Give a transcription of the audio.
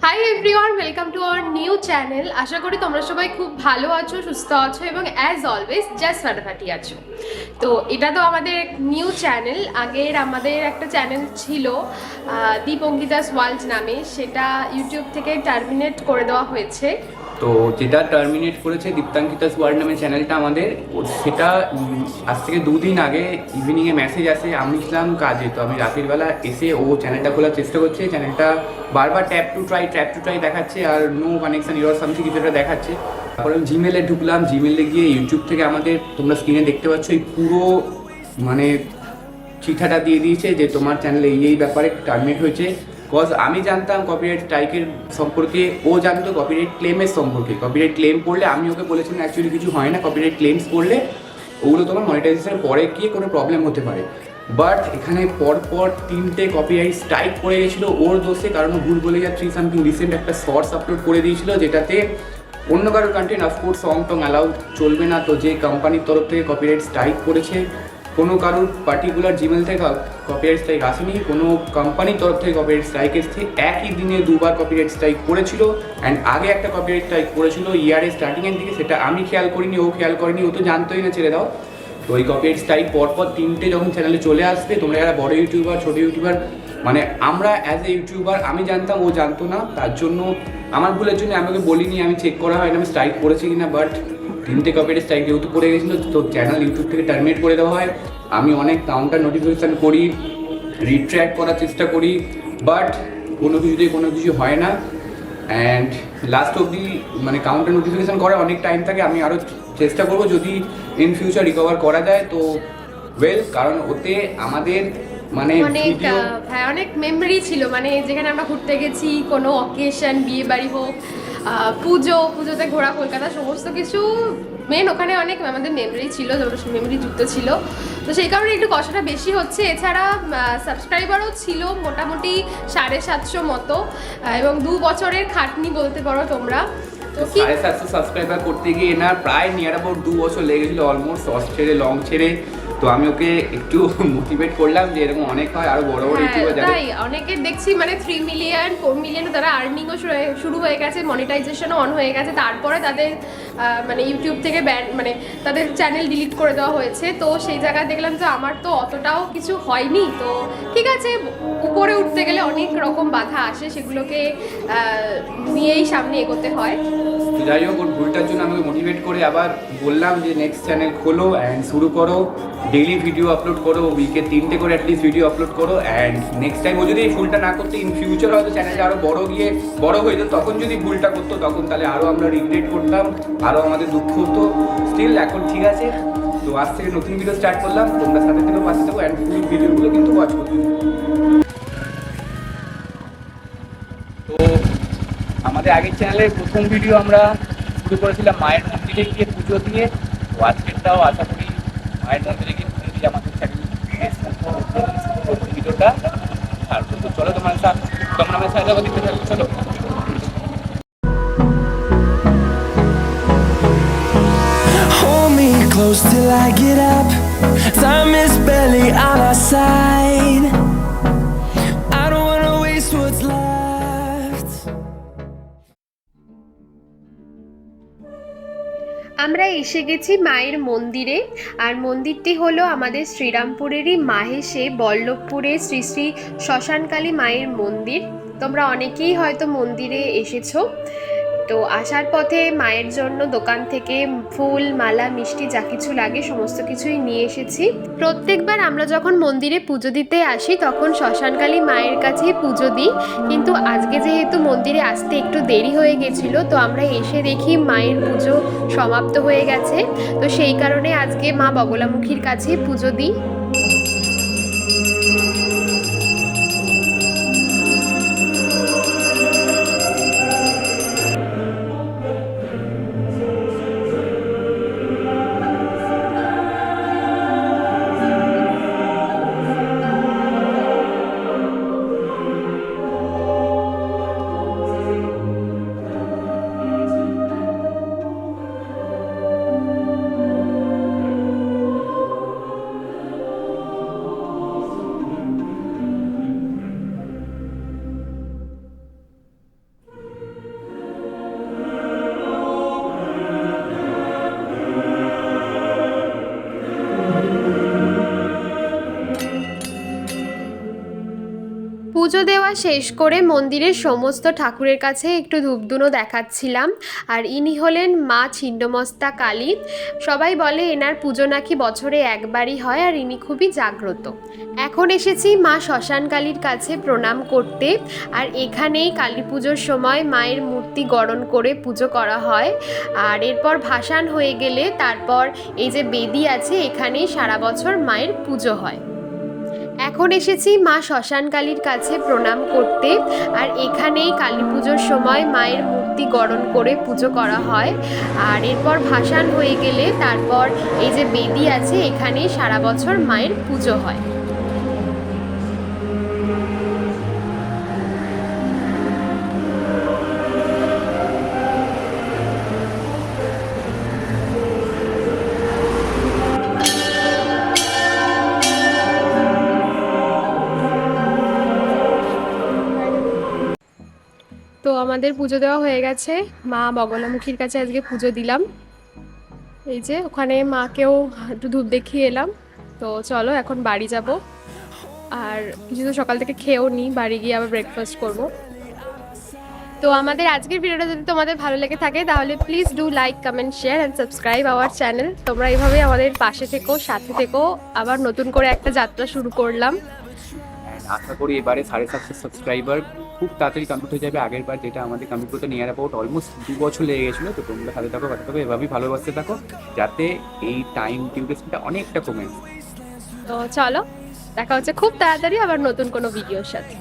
High everyone, welcome to our new channel. আশা করি তোমরা সবাই খুব ভালো আছো, সুস্থ আছো এবং অ্যাজ অলওয়েজ জাস্ট ফাটাফাটি আছো। তো এটা তো আমাদের নিউ চ্যানেল। আগের আমাদের একটা চ্যানেল ছিল দীপ অঙ্কিতাস ওয়ার্ল্ড নামে, সেটা ইউটিউব থেকে টার্মিনেট করে দেওয়া হয়েছে। তো যেটা টার্মিনেট করেছে দীপ্তাঙ্কিতাস ওয়ার্ল্ড নামে চ্যানেলটা আমাদের, সেটা আজ থেকে 2 দিন আগে ইভিনিংয়ে মেসেজ আসে। আমি ছিলাম কাজে, তো আমি রাতের বেলা এসে ও চ্যানেলটা খোলার চেষ্টা করছে। চ্যানেলটা বারবার ট্যাপ টু ট্রাই দেখাচ্ছে, আর নো কানেকশন ইউর সামথিং কিছু একটা দেখাচ্ছে। তারপরে আমি জিমেলে ঢুকলাম, জিমেলে গিয়ে ইউটিউব থেকে আমাদের, তোমরা স্ক্রিনে দেখতে পাচ্ছ, এই পুরো মানে চিঠাটা দিয়ে দিয়েছে যে তোমার চ্যানেলে এই ব্যাপারে টার্মিনেট হয়েছে। বিকজ আমি জানতাম কপিরাইট স্ট্রাইকের সম্পর্কে, ও জানতো কপিরাইট ক্লেমের সম্পর্কে। কপিরাইট ক্লেম করলে, আমি ওকে বলেছিলাম অ্যাকচুয়ালি কিছু হয় না, কপিরাইট ক্লেমস করলে ওগুলো তোমার মনিটাইজেশনের পরে গিয়ে কোনো প্রবলেম হতে পারে। বাট এখানে পরপর 3টে কপিরাইট স্ট্রাইক পড়ে গেছিলো ওর দোষে, কারণ ভুল বলে যাচ্ছি সামথিং রিসেন্ট একটা শর্টস আপলোড করে দিয়েছিল, যেটাতে অন্য কারোর কন্টেন্ট অফকোর্স সং টং অ্যালাউ চলবে না। তো যে কোম্পানির তরফ থেকে কপিরাইট স্ট্রাইক করেছে, কোনো কারোর পার্টিকুলার জিমেল থেকে কপিরাইট স্ট্রাইক আসেনি, কোনো কোম্পানির তরফ থেকে কপিরাইট স্ট্রাইক এসেছে। একই দিনে 2বার কপিরাইট স্ট্রাইক করেছিল। অ্যান্ড আগে একটা কপিরাইট স্ট্রাইক করেছিল ইয়ারের স্টার্টিংয়ের দিকে, সেটা আমি খেয়াল করিনি, ও খেয়াল করিনি, ও তো জানতোই না, ছেড়ে দাও। তো ওই কপিরাইট স্ট্রাইক পরপর 3টে যখন চ্যানেলে চলে আসবে, তোমরা যারা বড় ইউটিউবার, ছোটো ইউটিউবার, মানে আমরা অ্যাজ এ ইউটিউবার, আমি জানতাম, ও জানতো না। তার জন্য আমার ভুলের জন্য আমি ওকে বলিনি, আমি চেক করা হয় না আমি স্ট্রাইক করেছি কিনা। বাট 3টে কপিরাইট স্ট্রাইক যেহেতু পড়ে গেছিলো, তো চ্যানেল ইউটিউব থেকে টার্মিনেট করে দেওয়া হয়। আমি অনেক কাউন্টার নোটিফিকেশান করি, রিট্র্যাক্ট করার চেষ্টা করি, বাট কোনো কিছু হয় না। অ্যান্ড লাস্ট অবধি মানে কাউন্টার নোটিফিকেশান করা অনেক টাইম থাকে। আমি আরও চেষ্টা করবো যদি ইন ফিউচার রিকভার করা যায় তো ওয়েল, কারণ ওতে আমাদের মানে অনেক মেমরি ছিল, মানে যেখানে আমরা ঘুরতে গেছি, কোনো অকেশন, বিয়ে বাড়ি হোক, পুজোতে ঘোরা, কলকাতা, সমস্ত কিছু মেন ওখানে অনেক আমাদের মেমরি ছিল, মেমরি যুক্ত ছিল। তো সেই কারণে একটু কষ্টটা বেশি হচ্ছে। এছাড়া সাবস্ক্রাইবারও ছিল মোটামুটি 750 মতো, এবং 2 বছরের খাটনি বলতে পারো তোমরা। তো 750 সাবস্ক্রাইবার করতে গিয়ে না প্রায় নিয়ার অ্যাবাউট 2 বছর লেগেছিল অলমোস্ট, শর্টস ছেড়ে লং ছেড়ে। তো আমি ওকে একটু মোটিভেট করলাম যে এরকম অনেক হয়, আরো বড় বড় ইউটিউবার যারা, তাই অনেকের দেখছি মানে 3 মিলিয়ন 4 মিলিয়ন তারা আর্নিংও শুরু হয়ে গেছে, মনিটাইজেশনও অন হয়ে গেছে, তারপরে তাদের মানে ইউটিউব থেকে মানে তাদের চ্যানেল ডিলিট করে দেওয়া হয়েছে। তো সেই জায়গায় দেখলাম যে আমার তো অতটাও কিছু হয়নি। তো ঠিক আছে, উপরে উঠতে গেলে অনেক রকম বাধা আসে, সেগুলোকে নিয়েই সামনে এগোতে হয়। যাই হোক, ওর ভুলটার জন্য আমাকে মোটিভেট করে আবার বললাম যে নেক্সট চ্যানেল খোলো অ্যান্ড শুরু করো, ডেইলি ভিডিও আপলোড করো, উইকে 3টে করে অ্যাটলিস্ট ভিডিও আপলোড করো। অ্যান্ড নেক্সট টাইম ও যদি এই ভুলটা না করতে, ইন ফিউচার হয়তো চ্যানেলটা আরও বড় হয়ে যেত, তখন যদি ভুলটা করতো, তখন তাহলে আরও আমরা রিগ্রেট করতাম, আরও আমাদের দুঃখ হতো। স্টিল এখন ঠিক আছে। তো আজ থেকে নতুন ভিডিও স্টার্ট করলাম, তোমরা সাথে থেকে পাশে থাকো অ্যান্ড ফুল ভিডিওগুলো কিন্তু ওয়াচ করবে। তো আমাদের আগের চ্যানেলের প্রথম ভিডিও আমরা শুরু করেছিলাম মায়ের মন্দিরে গিয়ে পুজো দিয়ে। তো আজকেরটাও আশা করি মায়ের মন্দিরে গিয়ে পুজো দিয়ে আমাদের ভিডিওটা। আর তো চলো তোমরা আমার সাথে দেখতে থাকো, চলো। Hold me close till I get up. Time is barely on our side. I don't wanna waste what's left. আমরা এসে গেছি মায়ের মন্দিরে। আর মন্দিরটি হলো আমাদের শ্রীরামপুরেরই মাহেশে বল্লভপুরে শ্রী শ্রী শ্মশানকালী মায়ের মন্দির। তোমরা অনেকেই হয়তো মন্দিরে এসেছো। তো আসার পথে মায়ের জন্য দোকান থেকে ফুল, মালা, মিষ্টি যা কিছু লাগে সমস্ত কিছুই নিয়ে এসেছি। প্রত্যেকবার আমরা যখন মন্দিরে পুজো দিতে আসি তখন শ্মশানকালী মায়ের কাছেই পুজো দিই, কিন্তু আজকে যেহেতু মন্দিরে আসতে একটু দেরি হয়ে গেছিলো, তো আমরা এসে দেখি মায়ের পুজো সমাপ্ত হয়ে গেছে। তো সেই কারণে আজকে মা বগলামুখীর কাছে পুজো দিই। শেষ করে মন্দিরের সমস্ত ঠাকুরের কাছে একটু ধূপধুনো দেখাচ্ছিলাম। আর ইনি হলেন মা ছিন্নমস্তা কালী। সবাই বলে এনার পুজো নাকি বছরে একবারই হয়, আর ইনি খুবই জাগ্রত। এখন এসেছি মা শ্মশান কালীর কাছে প্রণাম করতে। আর এখানেই কালী পুজোর সময় মায়ের মূর্তি গড়ন করে পুজো করা হয়। আর এরপর ভাসান হয়ে গেলে তারপর এই যে বেদি আছে, এখানেই সারা বছর মায়ের পুজো হয়। এখন এসেছি মা শ্মশান কালীর কাছে প্রণাম করতে। আর এখানেই কালী পুজোর সময় মায়ের মূর্তি গড়ন করে পুজো করা হয়। আর এরপর ভাসান হয়ে গেলে তারপর এই যে বেদি আছে, এখানেই সারা বছর মায়ের পুজো হয়। তো আমাদের পুজো দেওয়া হয়ে গেছে। মা বগলামুখীর কাছে আজকে পুজো দিলাম। এই যে ওখানে মাকেও একটু ধূপ দেখিয়ে এলাম। তো চলো এখন বাড়ি যাব। আর কিছু তো সকাল থেকে খেয়েও নিই, বাড়ি গিয়ে আবার ব্রেকফাস্ট করব। তো আমাদের আজকের ভিডিওটা যদি তোমাদের ভালো লেগে থাকে তাহলে please do like, comment, share and subscribe our channel. তোমরা এইভাবে আমাদের পাশে থেকো, সাথে থেকো। আবার নতুন করে একটা যাত্রা শুরু করলাম। আশা করি এবারে 750 সাবস্ক্রাইবার খুব তাড়াতাড়ি কমপ্লিট হয়ে যাবে। আগের বার যেটা আমাদের কমপ্লিট করতে নিয়ার অ্যাবাউট অলমোস্ট 2 বছর লেগে গেছিলো। তো তোমরা সাথে থাকো, কথা থাকো, এভাবেই ভালোবাসতে থাকো যাতে এই টাইম ডিউরেশনটা অনেকটা কমে। তো চলো দেখা হচ্ছে খুব তাড়াতাড়ি আবার নতুন কোনো ভিডিওর সাথে।